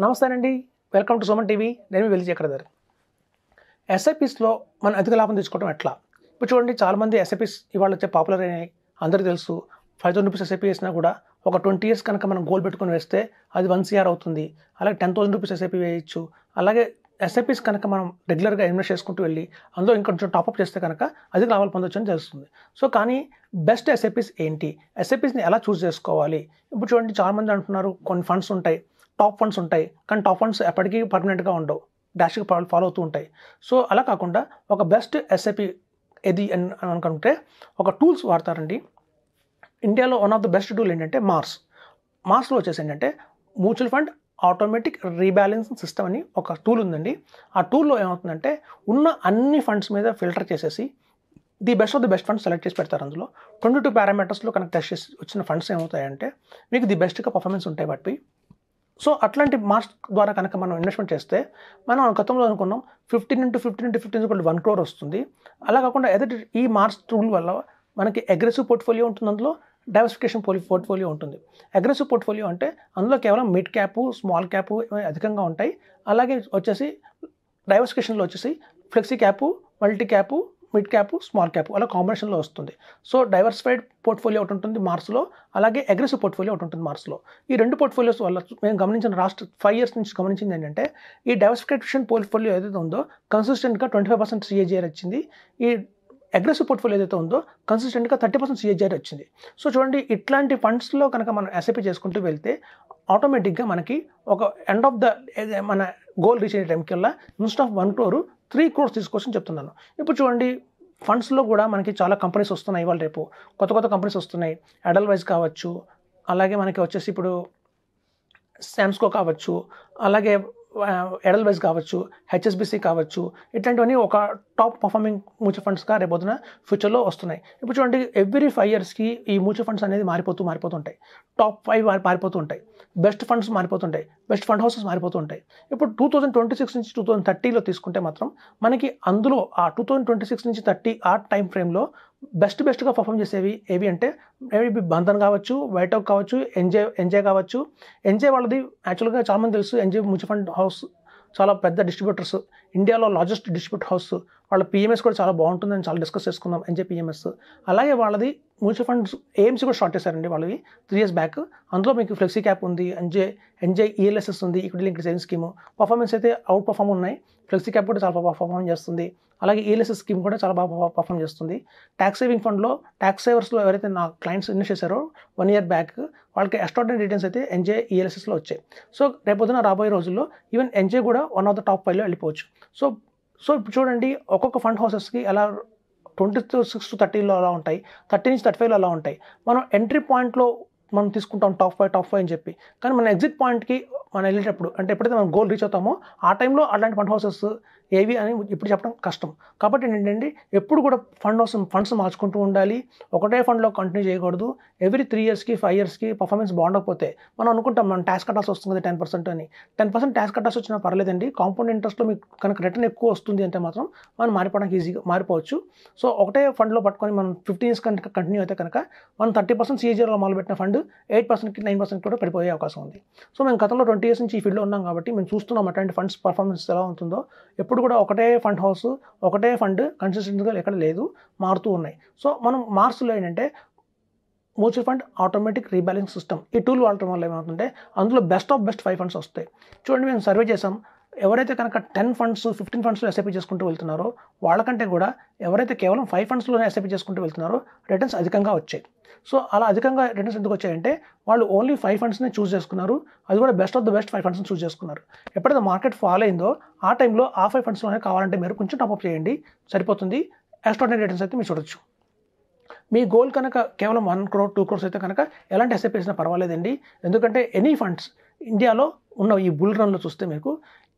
నమస్తే అండి, welcome to Suman TV. నేను మీ వెలిజేకరధర్. ఎస్ఐపిస్లో మనం అధిక లాభం తెచ్చుకోవడం ఎట్లా? ఇప్పుడు చూడండి, చాలామంది ఎస్ఐపిస్ ఇవాళ వచ్చే పాపులర్ అయినాయి, అందరికీ తెలుసు. 5,000 రూపీస్ ఎస్ఐపి వేసినా కూడా ఒక 20 years కనుక మనం గోల్ పెట్టుకొని వేస్తే అది 1 CR అవుతుంది. అలాగే 10,000 రూపీస్ ఎస్ఐపి వేయచ్చు. అలాగే ఎస్ఐపిస్ కనుక మనం రెగ్యులర్గా ఇన్వెస్ట్ చేసుకుంటూ వెళ్ళి అందులో ఇంకొంచెం టాప్అప్ చేస్తే కనుక అధిక లాభాలు పొందొచ్చు అని తెలుస్తుంది. సో కానీ బెస్ట్ ఎస్ఐపిస్ ఏంటి, ఎస్ఐపిస్ని ఎలా చూస్ చేసుకోవాలి? ఇప్పుడు చూడండి, చాలామంది అంటున్నారు కొన్ని ఫండ్స్ ఉంటాయి, టాప్ ఫండ్స్ ఉంటాయి, కానీ టాప్ ఫండ్స్ ఎప్పటికీ పర్మనెంట్గా ఉండవు, డాష్గా ఫాలో అవుతూ ఉంటాయి. సో అలా కాకుండా ఒక బెస్ట్ ఎస్ఐపి ఏది అని అనుకుంటే ఒక టూల్స్ వాడతారండి. ఇండియాలో one of the best tool ఏంటంటే మార్స్లో వచ్చేసి ఏంటంటే mutual fund automatic rebalancing system అని ఒక టూల్ ఉందండి. ఆ టూల్లో ఏమవుతుందంటే ఉన్న అన్ని ఫండ్స్ మీద ఫిల్టర్ చేసేసి the best of the best funds select చేసి పెడతారు. అందులో 22 పారామీటర్స్లో కనుక టెస్ట్ చేసి వచ్చిన ఫండ్స్ ఏమవుతాయంటే మీకు ది బెస్ట్గా పర్ఫార్మెన్స్ ఉంటాయి వాటివి. సో అట్లాంటి మార్క్స్ ద్వారా కనుక మనం ఇన్వెస్ట్మెంట్ చేస్తే మనం గతంలో అనుకున్నాం 15 into 15 1 crore వస్తుంది. అలా కాకుండా ఎదుటి ఈ మార్క్స్ టూల్ వల్ల మనకి అగ్రెసివ్ పోర్ట్ఫోలియో ఉంటుంది, అందులో డైవర్సిఫికేషన్ పోర్ట్ఫోలియో ఉంటుంది. అగ్రెసివ్ పోర్ట్ఫోలియో అంటే అందులో కేవలం మిడ్ క్యాపు, స్మాల్ క్యాపు అధికంగా ఉంటాయి. అలాగే వచ్చేసి డైవర్సిఫికేషన్లో వచ్చేసి flexi cap, multi cap, mid cap, small cap అలా కాంబినేషన్లో వస్తుంది. సో డైవర్సిఫైడ్ పోర్ట్ఫోలియో ఒకటి ఉంటుంది మార్స్లో, అలాగే అగ్రెసివ్ పోర్ట్ఫోలియో ఒకటి ఉంటుంది మార్స్లో. ఈ రెండు పోర్ట్ఫోలియోస్ వల్ల మేము గమనించిన లాస్ట్ 5 years నుంచి గమనించింది ఏంటంటే ఈ డైవర్సిఫికేషన్ పోర్ట్ఫోలియో ఏదైతే ఉందో కన్సిస్టెంట్గా 25% CAGR వచ్చింది. ఈ అగ్రెసివ్ పోర్ట్ఫోలియో ఏదైతే ఉందో కన్సిస్టెంట్గా 30% CAGR వచ్చింది. సో చూడండి, ఇట్లాంటి ఫండ్స్లో కనుక మనం ఎస్ఐపి చేసుకుంటూ వెళ్తే ఆటోమేటిక్గా మనకి ఒక ఎండ్ ఆఫ్ ద మన గోల్ రీచ్ అయ్యే టైంకల్లా ఇన్స్టెడ్ ఆఫ్ 1 crore 3 crores తీసుకోవచ్చని చెప్తున్నాను. ఇప్పుడు చూడండి, ఫండ్స్లో కూడా మనకి చాలా కంపెనీస్ వస్తున్నాయి. ఇవాళ రేపు కొత్త కంపెనీస్ వస్తున్నాయి. ఎడల్వైజ్ కావచ్చు, అలాగే మనకి వచ్చేసి ఇప్పుడు శామ్స్కో కావచ్చు, అలాగే ఎడల్వైజ్ కావచ్చు, HSBC కావచ్చు, ఇట్లాంటివన్నీ ఒక టాప్ పర్ఫార్మింగ్ మ్యూచువల్ ఫండ్స్గా రేపొద్దున ఫ్యూచర్లో వస్తున్నాయి. ఇప్పుడు చూడండి, ఎవ్రీ 5 yearsకి ఈ మ్యూచువల్ ఫండ్స్ అనేది మారిపోతుంటాయి. టాప్ 5 మారిపోతూ ఉంటాయి, బెస్ట్ ఫండ్స్ మారిపోతుంటాయి, బెస్ట్ ఫండ్ హౌసెస్ మారిపోతూ ఉంటాయి. ఇప్పుడు 2026 నుంచి 2030లో తీసుకుంటే మాత్రం మనకి అందులో ఆ 2026 నుంచి 30 ఆ టైం ఫ్రేమ్లో బెస్ట్గా పర్ఫామ్ చేసేవి ఏవి అంటే మేబీ బంధన్ కావచ్చు, వైట్ ఓక్ కావచ్చు, ఎన్జే కావచ్చు. ఎన్జే వాళ్ళది యాక్చువల్గా చాలామంది తెలుసు, ఎన్జే మ్యూచువల్ ఫండ్ హౌస్ చాలా పెద్ద డిస్ట్రిబ్యూటర్స్, ఇండియాలో లార్జెస్ట్ డిస్ట్రిబ్యూటర్ హౌస్. వాళ్ళ పిఎంఎస్ కూడా చాలా బాగుంటుందని చాలా డిస్కస్ చేసుకున్నాం, ఎన్జే పిఎంఎస్. అలాగే వాళ్ళది మ్యూచువల్ ఫండ్స్ ఏఎంసీ కూడా స్టార్ట్ చేశారండి వాళ్ళవి 3 years బ్యాక్. అందులో మీకు ఫ్లెక్సీ క్యాప్ ఉంది, ఎన్జే ఈఎల్ఎస్ఎస్ ఉంది, equity linked saving scheme. Performance అయితే అవుట్ పర్ఫామ్ ఉన్నాయి. ఫ్లెక్సీ క్యాప్ కూడా చాలా బాగా పర్ఫామ్ చేస్తుంది. అలాగే ఈఎల్ఎస్ఎస్ స్కీమ్ కూడా చాలా బాగా పర్ఫామ్ చేస్తుంది. ట్యాక్స్ సేవింగ్ ఫండ్లో ట్యాక్స్ సేవర్స్లో ఎవరైతే నా క్లయింట్స్ ఇన్వెస్ట్ చేశారో 1 year బ్యాక్ వాళ్ళకి ఎక్స్ట్రాడినరీ రిటర్న్స్ అయితే ఎన్జే ఈఎల్ఎస్ఎస్లో వచ్చాయి. సో రేపొద్దున రాబోయే రోజుల్లో ఈవెన్ ఎన్జే కూడా వన్ ఆఫ్ ద టాప్ 5లో వెళ్ళిపోవచ్చు. సో ఇప్పుడు చూడండి, ఒక్కొక్క ఫండ్ హౌసెస్కి ఎలా 26 to 30లో అలా ఉంటాయి, 30 నుంచి 35లో అలా ఉంటాయి. మనం ఎంట్రీ పాయింట్లో మనం తీసుకుంటాం టాప్ 5 అని చెప్పి, కానీ మన ఎగ్జిట్ పాయింట్కి మనం వెళ్ళేటప్పుడు అంటే ఎప్పుడైతే మనం గోల్ రీచ్ అవుతామో ఆ టైంలో అలాంటి ఫండ్ హౌసెస్ ఏవి అని ఇప్పుడు చెప్పడం కష్టం. కాబట్టి ఏంటంటే ఎప్పుడు కూడా ఫండ్స్ మార్చుకుంటూ ఉండాలి. ఒకటే ఫండ్లో కంటిన్యూ చేయకూడదు. ఎవ్రీ 3 yearsకి 5 yearsకి పర్ఫార్మెన్స్ బాగుండకపోతే మనం అనుకుంటాం మనం ట్యాక్స్ కట్టాల్సి వస్తుంది 10% అని. 10% ట్యాక్స్ కట్టాల్సి వచ్చినా పర్లేదండి. కాంపౌండ్ ఇంట్రెస్ట్లో మీకు కనుక రిటర్న్ ఎక్కువ వస్తుంది అంటే మాత్రం మనం మారిపోవడానికి ఈజీగా మారిపోవచ్చు. సో ఒకటే ఫండ్లో పట్టుకొని మనం 15 years కనుక కంటిన్యూ అయితే కనుక మనం 30% CAGRలో మొదలుపెట్టిన ఫండ్ 8%కి 9% కూడా పడిపోయే అవకాశం ఉంది. సో మేము గతంలో 20 years నుంచి ఈ ఫీల్డ్లో ఉన్నాం కాబట్టి మేము చూస్తున్నాం అట్లాంటి ఫండ్స్ పర్ఫార్మెన్స్ ఎలా ఉంటుందో. ఎప్పుడు కూడా ఒకటే ఫండ్ హౌస్, ఒకటే ఫండ్ కన్సిస్టెంట్గా ఎక్కడ లేదు, మారుతూ ఉన్నాయి. సో మనం మార్స్లో ఏంటంటే mutual fund automatic rebalance system ఈ టూల్ వాడటం వల్ల ఏమవుతుంటే అందులో బెస్ట్ ఆఫ్ బెస్ట్ 5 funds వస్తాయి. చూడండి, మేము సర్వే చేసాం. ఎవరైతే కనుక 10 funds 15 fundsలో ఎస్ఐపి చేసుకుంటూ వెళ్తున్నారో వాళ్ళకంటే కూడా ఎవరైతే కేవలం 5 fundsలోనే ఎస్ఐపి చేసుకుంటూ వెళ్తున్నారో రిటర్న్స్ అధికంగా వచ్చాయి. సో అలా అధికంగా రిటర్న్స్ ఎందుకు వచ్చాయంటే వాళ్ళు ఓన్లీ 5 fundsనే చూస్ చేసుకున్నారు, అది కూడా బెస్ట్ ఆఫ్ ద బెస్ట్ 5 fundsని చూస్ చేసుకున్నారు. ఎప్పుడైతే మార్కెట్ ఫాల్ అయిందో ఆ టైంలో ఆ 5 fundsలోనే కావాలంటే మీరు కొంచెం టాప్అప్ చేయండి, సరిపోతుంది. ఎక్స్ట్రాడినరీ రిటర్న్స్ అయితే మీరు చూడొచ్చు. మీ గోల్ కనుక కేవలం 1 crore 2 crores అయితే కనుక ఎలాంటి ఎస్ఐపి వేసినా పర్వాలేదండి. ఎందుకంటే ఎనీ ఫండ్స్ ఇండియాలో ఉన్న ఈ బుల్ రన్లో చూస్తే మీకు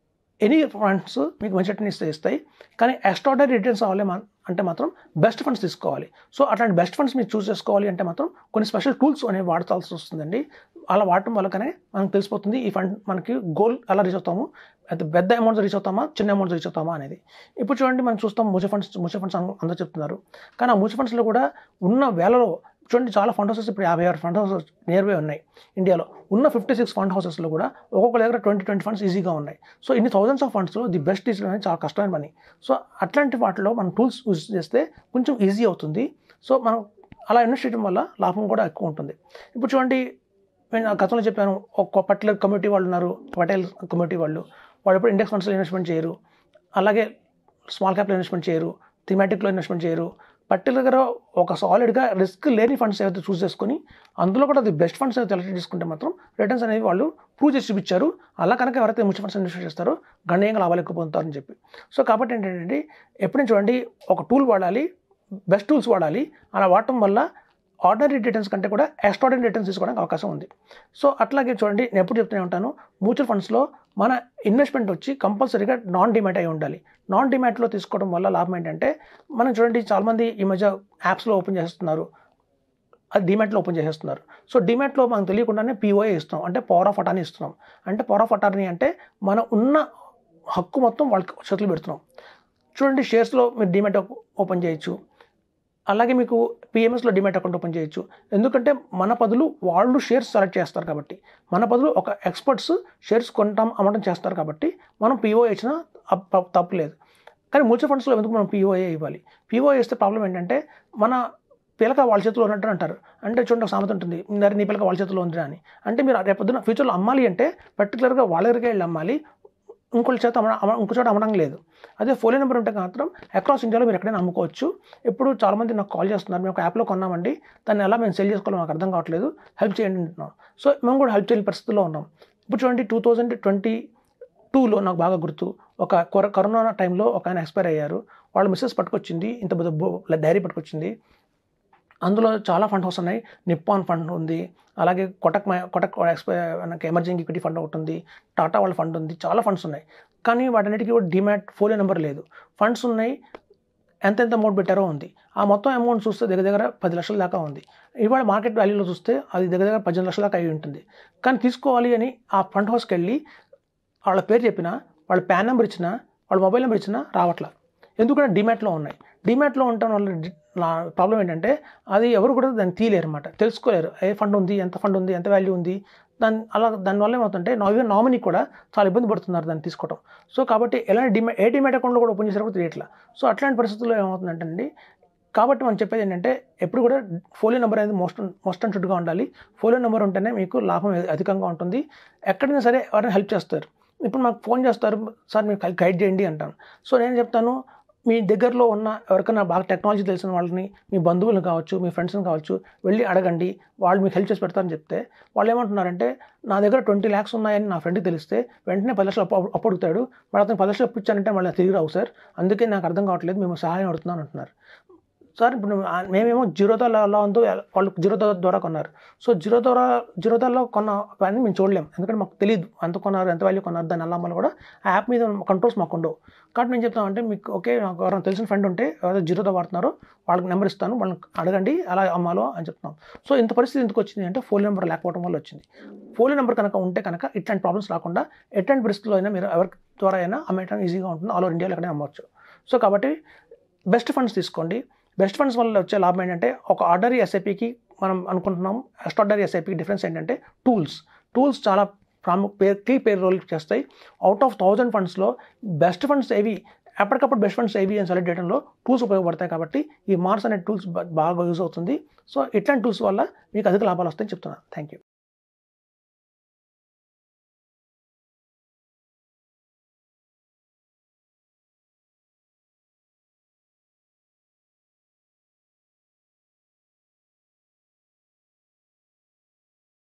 ఎనీ ఫండ్స్ మీకు మంచి రిటర్న్ ఇస్తాయి. కానీ ఎక్స్ట్రాడినరీ రిటర్న్స్ అవ్వాలి అంటే మాత్రం బెస్ట్ ఫండ్స్ తీసుకోవాలి. సో అట్లాంటి బెస్ట్ ఫండ్స్ మీరు చూస్ చేసుకోవాలి అంటే మాత్రం కొన్ని స్పెషల్ టూల్స్ అనేవి వాడాల్సి వస్తుందండి. అలా వాడటం వల్లనే మనకు తెలిసిపోతుంది ఈ ఫండ్ మనకి గోల్ ఎలా రీచ్ అవుతాము, అయితే పెద్ద అమౌంట్స్ రీచ్ అవుతామా, చిన్న అమౌంట్స్ రీచ్ అవుతామా అనేది. ఇప్పుడు చూడండి, మనం చూస్తాం మ్యూచువల్ ఫండ్స్ అందరూ చెప్తున్నారు, కానీ ఆ మ్యూచువల్ ఫండ్స్లో కూడా ఉన్న వేలలో చూడండి చాలా ఫండ్ హౌసెస్ ఇప్పుడు 56 ఫండ్ హౌసెస్ నియర్ బై ఉన్నాయి ఇండియాలో. ఉన్న 56 ఫండ్ హౌసెస్లో కూడా ఒక్కొక్క దగ్గర 20 ఫండ్స్ ఈజీగా ఉన్నాయి. సో ఇన్ని థౌజండ్స్ ఆఫ్ ఫండ్స్లో ది బెస్ట్ డిసిజన్ అనేది చాలా కష్టమైన పని. సో అట్లాంటి వాటిలో మనం టూల్స్ యూజ్ చేస్తే కొంచెం ఈజీ అవుతుంది. సో మనం అలా ఇన్వెస్ట్ చేయడం వల్ల లాభం కూడా ఎక్కువ ఉంటుంది. ఇప్పుడు చూడండి, నేను గతంలో చెప్పాను, ఒక పర్టికులర్ కమ్యూనిటీ వాళ్ళు ఉన్నారు, పటేల్ కమ్యూనిటీ వాళ్ళు ఎప్పుడు ఇండెక్స్ ఫండ్స్లో ఇన్వెస్ట్మెంట్ చేయరు, అలాగే స్మాల్ క్యాప్లో ఇన్వెస్ట్మెంట్ చేయరు, థీమాటిక్లో ఇన్వెస్ట్మెంట్ చేయరు. పర్టికులర్గా ఒక సాలిడ్గా రిస్క్ లేని ఫండ్స్ ఏవైతే చూస్ చేసుకొని అందులో కూడా అది బెస్ట్ ఫండ్స్ ఏవైతే సెలెక్ట్ చేసుకుంటే మాత్రం రిటర్న్స్ అనేవి వాళ్ళు ప్రూవ్ చేసి చూపించారు. అలా కనుక ఎవరైతే మ్యూచువల్ ఫండ్స్ ఇన్వెస్ట్ చేస్తారో గణనీయంగా లాభాలు ఎక్కువ పొందుతారని చెప్పి. సో కాబట్టి ఏంటంటే ఎప్పుడైనా చూడండి, ఒక టూల్ వాడాలి, బెస్ట్ టూల్స్ వాడాలి. అలా వాడటం వల్ల ఆర్డినరీ రిటర్న్స్ కంటే కూడా ఎక్స్ట్రాడినరీ రిటర్న్స్ తీసుకోవడానికి అవకాశం ఉంది. సో అట్లాగే చూడండి, నేను ఎప్పుడు చెప్తూనే ఉంటాను, మ్యూచువల్ ఫండ్స్లో మన ఇన్వెస్ట్మెంట్ వచ్చి కంపల్సరీగా నాన్ డిమాట్ అయి ఉండాలి. నాన్ డిమాట్లో తీసుకోవడం వల్ల లాభం ఏంటంటే, మనం చూడండి చాలామంది ఈ మధ్య యాప్స్లో ఓపెన్ చేస్తున్నారు, అది డిమాట్లో ఓపెన్ చేసేస్తున్నారు. సో డిమాట్లో మనకు తెలియకుండానే పిఓఏ ఇస్తున్నాం, అంటే పవర్ ఆఫ్ అటార్నీ ఇస్తున్నాం. అంటే పవర్ ఆఫ్ అటార్నీ అంటే మనం ఉన్న హక్కు మొత్తం వాళ్ళకి చేతులు పెడుతున్నాం. చూడండి, షేర్స్లో మీరు డిమాట్ ఓపెన్ చేయొచ్చు, అలాగే మీకు పిఎంఎస్లో డిమాట్ అకౌంట్ ఓపెన్ చేయొచ్చు. ఎందుకంటే మన బదులు వాళ్ళు షేర్స్ సెలెక్ట్ చేస్తారు కాబట్టి, మన బదులు ఒక ఎక్స్పర్ట్స్ షేర్స్ కొనటం అమ్మటం చేస్తారు కాబట్టి మనం పిఓఏ ఇచ్చినా తప్పు లేదు. కానీ మ్యూచువల్ ఫండ్స్లో ఎందుకు మనం పిఓఏ ఇవ్వాలి? పిఓఏ ఇస్తే ప్రాబ్లం ఏంటంటే, మన పిలక వాళ్ళ చేతిలో ఉన్నట్టు అంటారు. అంటే చూడండి, ఒక సామెత ఉంటుంది, నీ పిలక వాళ్ళ చేతిలో ఉందిరా అని. అంటే మీరు రేపొద్దున ఫ్యూచర్లో అమ్మాలి అంటే పర్టికులర్గా వాళ్ళ దగ్గరికి వెళ్ళి అమ్మాలి, ఇంకొక చేత ఇంకో చోట అమ్మడం లేదు. అదే ఫోన్ నెంబర్ ఉంటే మాత్రం అక్రాస్ ఇండియాలో మీరు ఎక్కడైనా అమ్ముకోవచ్చు. ఇప్పుడు చాలామంది నాకు కాల్ చేస్తున్నారు, మేము ఒక యాప్లో కొన్నామండి, దాన్ని ఎలా మేము సెల్ చేసుకోవాలో మాకు అర్థం కావట్లేదు, హెల్ప్ చేయండి అంటున్నాం. సో మేము కూడా హెల్ప్ చేయని పరిస్థితుల్లో ఉన్నాం. ఇప్పుడు చూడండి, 2022లో నాకు బాగా గుర్తు, ఒక కరోనా టైంలో ఒక ఆయన ఎక్స్పైర్ అయ్యారు. వాళ్ళ మిస్సెస్ పట్టుకొచ్చింది, ఇంత పెద్ద డైరీ పట్టుకొచ్చింది. అందులో చాలా ఫండ్ హౌస్ ఉన్నాయి. నిప్పాన్ ఫండ్ ఉంది, అలాగే కొటక్ మనకి ఎమర్జింగ్ ఈక్విటీ ఫండ్ ఒకటి ఉంది, టాటా వాళ్ళ ఫండ్ ఉంది, చాలా ఫండ్స్ ఉన్నాయి. కానీ వాటన్నిటికీ కూడా డిమాట్ ఫోలియో నెంబర్ లేదు. ఫండ్స్ ఉన్నాయి, ఎంత అమౌంట్ పెట్టారో ఉంది. ఆ మొత్తం అమౌంట్ చూస్తే దగ్గర 10 లక్షల దాకా ఉంది. ఇవాళ మార్కెట్ వాల్యూలో చూస్తే అది దగ్గర 18 లక్షల దాకా అయి ఉంటుంది. కానీ తీసుకోవాలి అని ఆ ఫండ్ హౌస్కి వెళ్ళి వాళ్ళ పేరు చెప్పినా, వాళ్ళ ప్యాన్ నెంబర్ ఇచ్చినా, వాళ్ళ మొబైల్ నెంబర్ ఇచ్చినా రావట్లా. ఎందుకంటే డిమాట్లో ఉన్నాయి. డిమాట్లో ఉండటం వల్ల ప్రాబ్లం ఏంటంటే, అది ఎవరు కూడా దాన్ని తీయలేరు అనమాట, తెలుసుకోలేరు. ఏ ఫండ్ ఉంది, ఎంత ఫండ్ ఉంది, ఎంత వాల్యూ ఉంది, దానివల్ల ఏమవుతుంటే నామినీ కూడా చాలా ఇబ్బంది పడుతున్నారు దాన్ని తీసుకోవడం. సో కాబట్టి ఎలాంటి డిమాట్ అకౌంట్లో కూడా ఓపెన్ చేసారో కూడా తెలియట్లా. సో అట్లాంటి పరిస్థితుల్లో ఏమవుతుందంటే అండి, కాబట్టి మనం చెప్పేది ఏంటంటే, ఎప్పుడు కూడా ఫోలియో నెంబర్ అనేది మోస్ట్ అండ్ షుడ్గా ఉండాలి. ఫోలియో నెంబర్ ఉంటేనే మీకు లాభం అధికంగా ఉంటుంది. ఎక్కడైనా సరే ఎవరైనా హెల్ప్ చేస్తారు. ఇప్పుడు మాకు ఫోన్ చేస్తారు, సార్ మీరు గైడ్ చేయండి అంటాను. సో నేను చెప్తాను, మీ దగ్గరలో ఉన్న ఎవరికైనా బాగా టెక్నాలజీ తెలిసిన వాళ్ళని, మీ బంధువులు కావచ్చు, మీ ఫ్రెండ్స్ని కావచ్చు, వెళ్ళి అడగండి, వాళ్ళు మీకు హెల్ప్ చేసి పెడతారని చెప్తే, వాళ్ళు ఏమంటున్నారంటే, నా దగ్గర 20 lakhs ఉన్నాయని నా ఫ్రెండ్కి తెలిస్తే వెంటనే 10 లక్షలు అప్పు అడుగుతాడు, మరి అతను 10 లక్షలు అప్పు ఇచ్చానంటే మళ్ళీ తిరిగి రావు సార్, అందుకే నాకు అర్థం కావట్లేదు, మేము సహాయం అడుగుతున్నాను అంటున్నారు. సార్ ఇప్పుడు మేమేమో జీరోదా ఎలా ఉందో వాళ్ళు జీరోదా ద్వారా కొన్నారు. సో జీరోదాలో కొన్న అని మేము చూడలేము, ఎందుకంటే మాకు తెలియదు ఎంత కొన్నారు, ఎంత వాల్యూ కొన్నారు, దాన్ని ఎలా అమ్మాలి కూడా ఆ యాప్ మీద కంట్రోల్స్ మాకు ఉండవు. కాబట్టి నేను చెప్తామంటే, మీకు ఓకే, నాకు ఎవరైనా తెలిసిన ఫ్రెండ్ ఉంటే ఎవరైతే జీరోదా వాడుతున్నారో వాళ్ళకి నెంబర్ ఇస్తాను, వాళ్ళని అడగండి ఎలా అమ్మాలో అని చెప్తున్నాం. సో ఇంత పరిస్థితి ఎందుకు వచ్చింది అంటే, ఫోన్ నెంబర్ లేకపోవడం వల్ల వచ్చింది. ఫోన్ నెంబర్ కనుక ఉంటే కనుక ఇట్లాంటి ప్రాబ్లమ్స్ రాకుండా ఎట్లాంటి పరిస్థితుల్లో అయినా మీరు ఎవరి ద్వారా అయినా అమ్మేయడం ఈజీగా ఉంటుంది. ఆల్ ఓవర్ ఇండియాలో ఎక్కడైనా అమ్మవచ్చు. సో కాబట్టి బెస్ట్ ఫండ్స్ తీసుకోండి. బెస్ట్ ఫండ్స్ వల్ల వచ్చే లాభం ఏంటంటే, ఒక ఆర్డినరీ ఎస్ఐపికి మనం అనుకుంటున్నాం, ఎక్స్ట్రాఆర్డినరీ ఎస్ఐపికి డిఫరెన్స్ ఏంటంటే టూల్స్ చాలా కీ రోల్ చేస్తాయి. అవుట్ ఆఫ్ 1000 ఫండ్స్లో బెస్ట్ ఫండ్స్ ఏవి, ఎప్పటికప్పుడు బెస్ట్ ఫండ్స్ ఏవి అని సెలెక్ట్ చేయడంలో టూల్స్ ఉపయోగపడతాయి. కాబట్టి ఈ మార్స్ అనే టూల్స్ బాగా యూజ్ అవుతుంది. సో ఇట్లాంటి టూల్స్ వల్ల మీకు అధిక లాభాలు వస్తాయని చెప్తున్నాను. Thank you.